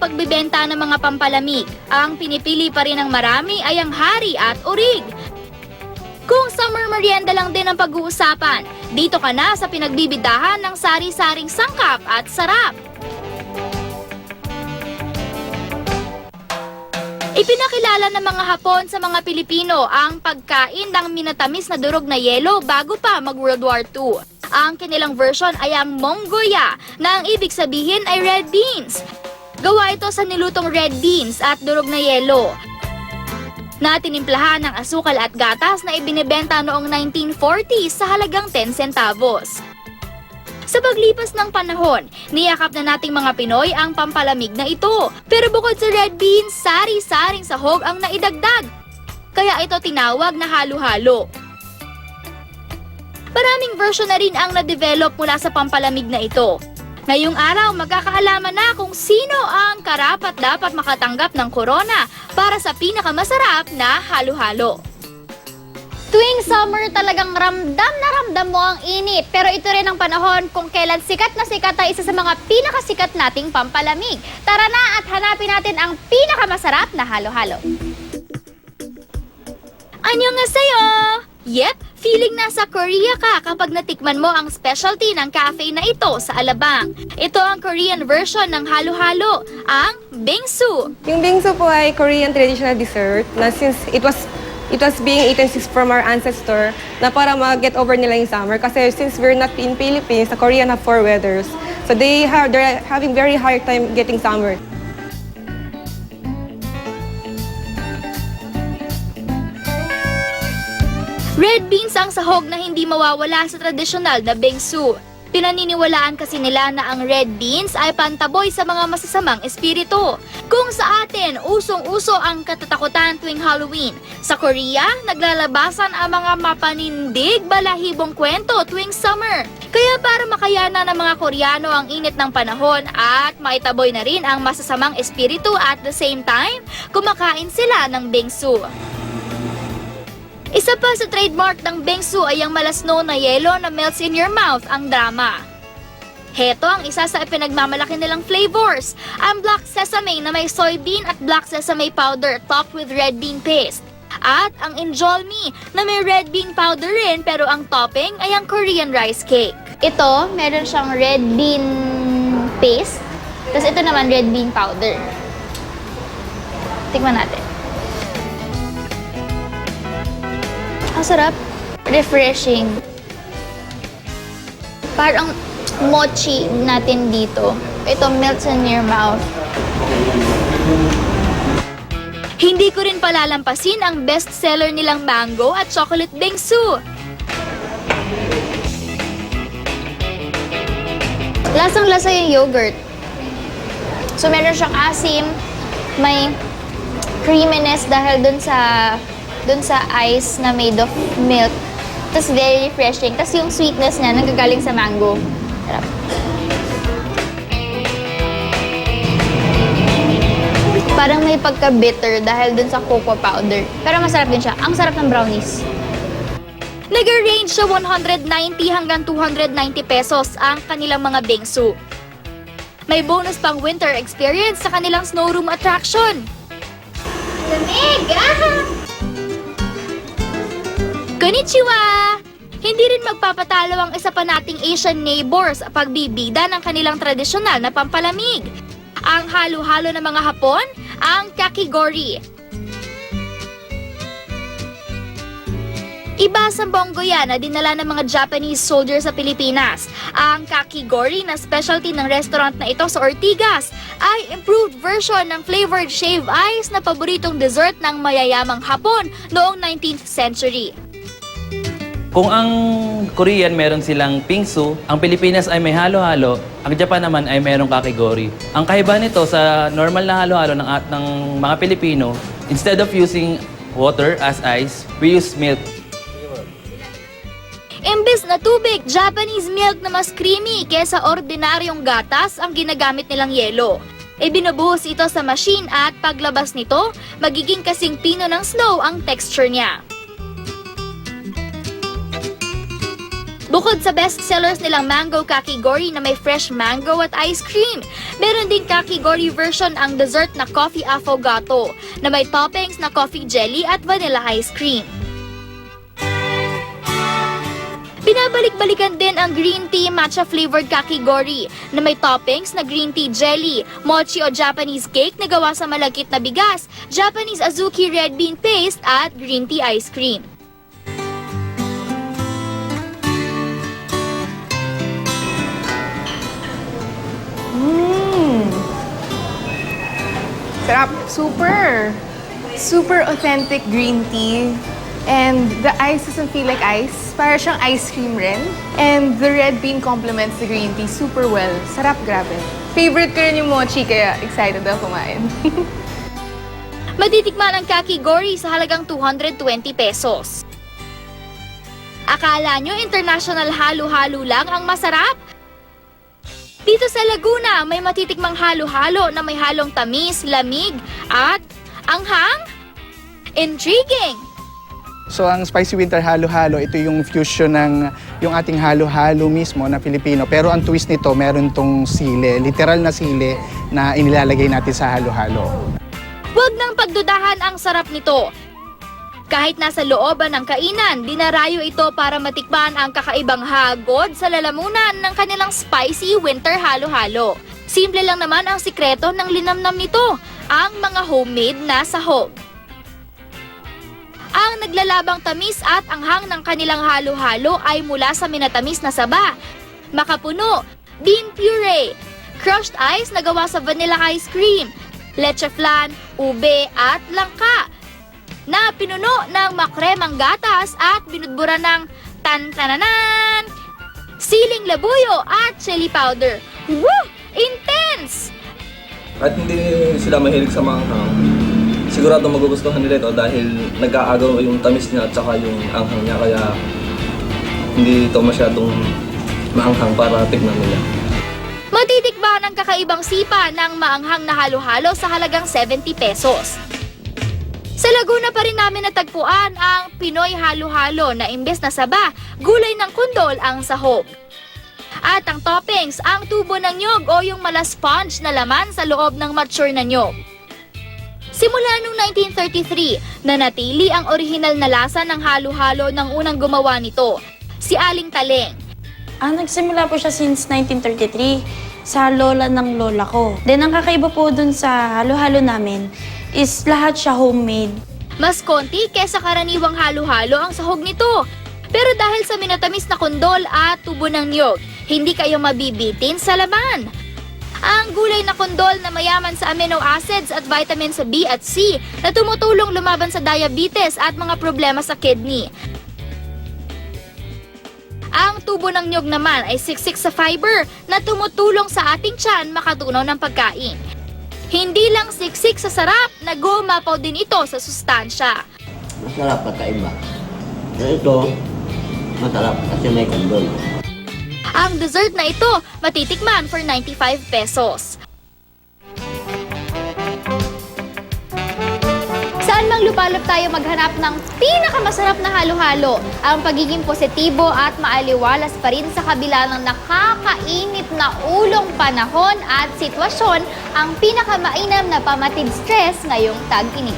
pagbibenta ng mga pampalamig, ang pinipili pa rin ng marami ay ang hari at urig. Kung summer merienda lang din ang pag-uusapan, dito ka na sa pinagbibidahan ng sari-saring sangkap at sarap. Ipinakilala ng mga Hapon sa mga Pilipino ang pagkain ng minatamis na durog na yelo bago pa mag-World War II. Ang kanilang version ay ang monggoya, na ang ibig sabihin ay red beans. Gawa ito sa nilutong red beans at durog na yelo, na tinimplahan ng asukal at gatas na ibinebenta noong 1940 sa halagang 10 centavos. Sa paglipas ng panahon, niyakap na nating mga Pinoy ang pampalamig na ito. Pero bukod sa red beans, sari-saring sahog ang naidagdag. Kaya ito tinawag na halo-halo. Maraming version na rin ang na-develop mula sa pampalamig na ito. Ngayong araw, magkakaalaman na kung sino ang karapat-dapat makatanggap ng corona para sa pinakamasarap na halo-halo. Tuwing summer, talagang ramdam na ramdam mo ang init. Pero ito rin ang panahon kung kailan sikat na sikat ang isa sa mga pinakasikat nating pampalamig. Tara na at hanapin natin ang pinakamasarap na halo-halo. Annyeonghaseyo! Yep, feeling nasa Korea ka kapag natikman mo ang specialty ng cafe na ito sa Alabang. Ito ang Korean version ng halo-halo, ang bingsu. Yung bingsu po ay Korean traditional dessert na since it was being eaten from our ancestor na para ma-get over nila yung summer. Kasi since we're not in Philippines, the Korean have 4 weathers. So they're having very hard time getting summer. Red beans ang sahog na hindi mawawala sa tradisyonal na bingsu. Pinaniniwalaan kasi nila na ang red beans ay pantaboy sa mga masasamang espiritu. Kung sa atin, usong-uso ang katatakutan tuwing Halloween, sa Korea, naglalabasan ang mga mapanindig balahibong kwento tuwing summer. Kaya para makayana ng mga Koreano ang init ng panahon at maitaboy na rin ang masasamang espiritu at the same time, kumakain sila ng bingsu. Isa pa sa trademark ng bingsu ay ang malasno na yelo na melts in your mouth, ang drama. Heto ang isa sa ipinagmamalaki nilang flavors, ang black sesame na may soybean at black sesame powder topped with red bean paste. At ang injolmi na may red bean powder rin pero ang topping ay ang Korean rice cake. Ito, meron siyang red bean paste. Tapos ito naman, red bean powder. Tikman natin. Ang sarap. Refreshing. Parang mochi natin dito. Ito melts in your mouth. Hindi ko rin palalampasin ang bestseller nilang mango at chocolate bingsu. Lasang-lasa yung yogurt. So meron siyang asim, may creaminess dahil dun sa ice na made of milk. Tapos very refreshing. Tapos yung sweetness niya nanggagaling sa mango. Sarap. Parang may pagka-bitter dahil dun sa cocoa powder. Pero masarap din siya. Ang sarap ng brownies. Nag-range sa 190 hanggang 290 pesos ang kanilang mga bingsu. May bonus pang winter experience sa kanilang snow room attraction. Lamig! Konnichiwa! Hindi rin magpapatalo ang isa pa nating Asian neighbors sa pagbibida ng kanilang tradisyonal na pampalamig. Ang halo-halo ng mga Hapon, ang kakigori. Iba sa bonggoya na dinala ng mga Japanese soldiers sa Pilipinas. Ang kakigori na specialty ng restaurant na ito sa Ortigas ay improved version ng flavored shaved ice na paboritong dessert ng mayayamang Hapon noong 19th century. Kung ang Korean meron silang bingsu, ang Pilipinas ay may halo-halo, ang Japan naman ay merong kakigori. Ang kaibahan nito sa normal na halo-halo ng mga Pilipino, instead of using water as ice, we use milk. Imbes na tubig, Japanese milk na mas creamy kesa ordinaryong gatas ang ginagamit nilang yelo. Binubuhos ito sa machine at paglabas nito, magiging kasing pino ng snow ang texture niya. Bukod sa bestsellers nilang mango kakigori na may fresh mango at ice cream, meron ding kakigori version ang dessert na coffee affogato na may toppings na coffee jelly at vanilla ice cream. Binabalik-balikan din ang green tea matcha flavored kakigori na may toppings na green tea jelly, mochi o Japanese cake na gawa sa malagkit na bigas, Japanese azuki red bean paste at green tea ice cream. Sarap. Super authentic green tea. And the ice doesn't feel like ice. Para siyang ice cream rin. And the red bean complements the green tea super well. Sarap, grabe. Favorite ko rin yung mochi, kaya excited ako kumain. Matitikman ang kakigori sa halagang 220 pesos. Akala nyo international halo-halo lang ang masarap? Dito sa Laguna, may matitikmang halo-halo na may halong tamis, lamig, at anghang? Intriguing! So ang Spicy Winter Halo-Halo, ito yung fusion ng yung ating halo-halo mismo na Filipino. Pero ang twist nito, meron tong sile, literal na sile na inilalagay natin sa halo-halo. Huwag nang pagdudahan ang sarap nito. Kahit nasa looban ng kainan, dinarayo ito para matikman ang kakaibang hagod sa lalamunan ng kanilang Spicy Winter Halo-Halo. Simple lang naman ang sikreto ng linamnam nito, ang mga homemade na sahog. Ang naglalabang tamis at anghang ng kanilang halo-halo ay mula sa minatamis na saba, makapuno, bean puree, crushed ice na gawa sa vanilla ice cream, leche flan, ube at langka, na pinuno ng makremang gatas at binudbura ng tan-tananan, siling labuyo at chili powder. Woo! Intense! At hindi sila mahilig sa maanghang, sigurado magugustuhan nila ito dahil nag-aagaw yung tamis niya at saka yung anghang niya, kaya hindi ito masyadong maanghang para tignan nila. Matitikman ang kakaibang sipa ng maanghang na halo-halo sa halagang 70 pesos. Sa Laguna pa rin namin natagpuan ang Pinoy halo-halo na imbes na saba, gulay ng kundol ang sahog. At ang toppings, ang tubo ng nyog o yung mala sponge na laman sa loob ng mature na nyog. Simula noong 1933, nanatili ang orihinal na lasa ng halo-halo ng unang gumawa nito, si Aling Taleng. Nagsimula po siya since 1933 sa lola ng lola ko. Then ang kakaiba po dun sa halo-halo namin is lahat siya homemade. Mas konti kesa karaniwang halo-halo ang sahog nito. Pero dahil sa minatamis na kundol at tubo ng niyog, hindi kayo mabibitin sa laman. Ang gulay na kundol na mayaman sa amino acids at vitamins B at C na tumutulong lumaban sa diabetes at mga problema sa kidney. Ang tubo ng nyog naman ay siksik sa fiber na tumutulong sa ating tiyan makatunaw ng pagkain. Hindi lang siksik sa sarap, nagumapaw din ito sa sustansya. Masarap kakaiba. Ito, masarap kasi may kondol. Ang dessert na ito, matitikman for 95 pesos. Saan mang lupalop tayo maghanap ng pinakamasarap na halo-halo, ang pagiging positibo at maaliwalas pa rin sa kabila ng nakakainit na ulong panahon at sitwasyon ang pinakamainam na pamatid stress ngayong tag-init.